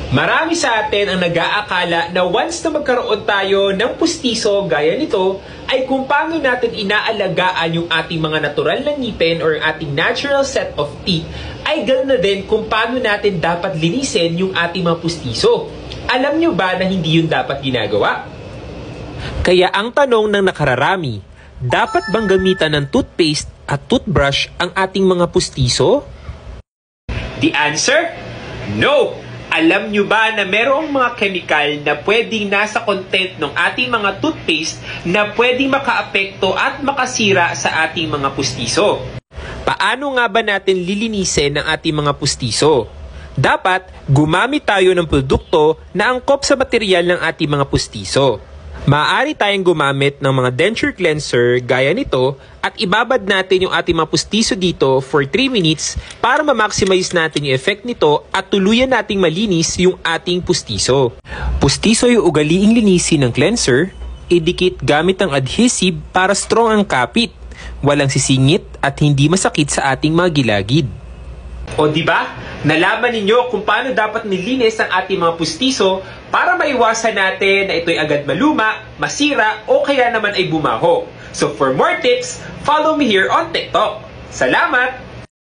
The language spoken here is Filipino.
Marami sa atin ang nag-aakala na once na magkaroon tayo ng pustiso gaya nito, ay kung paano natin inaalagaan yung ating mga natural na ngipin or ating natural set of teeth, ay ganoon na din kung paano natin dapat linisin yung ating mga pustiso. Alam nyo ba na hindi yun dapat ginagawa? Kaya ang tanong ng nakararami, dapat bang gamitan ng toothpaste at toothbrush ang ating mga pustiso? The answer? No! Alam nyo ba na merong mga chemical na pwedeng nasa content ng ating mga toothpaste na pwedeng makaapekto at makasira sa ating mga pustiso? Paano nga ba natin lilinisin ang ating mga pustiso? Dapat gumamit tayo ng produkto na angkop sa material ng ating mga pustiso. Maaari tayong gumamit ng mga denture cleanser gaya nito at ibabad natin yung ating mga pustiso dito for 3 minutes para ma-maximize natin yung effect nito at tuluyan nating malinis yung ating pustiso. Pustiso yung ugaliing linisin ng cleanser, idikit gamit ang adhesive para strong ang kapit, walang sisingit at hindi masakit sa ating mga gilagid. O diba? Nalaman ninyo kung paano dapat nilinis ang ating mga pustiso para maiwasan natin na ito'y agad maluma, masira o kaya naman ay bumaho. So for more tips, follow me here on TikTok. Salamat!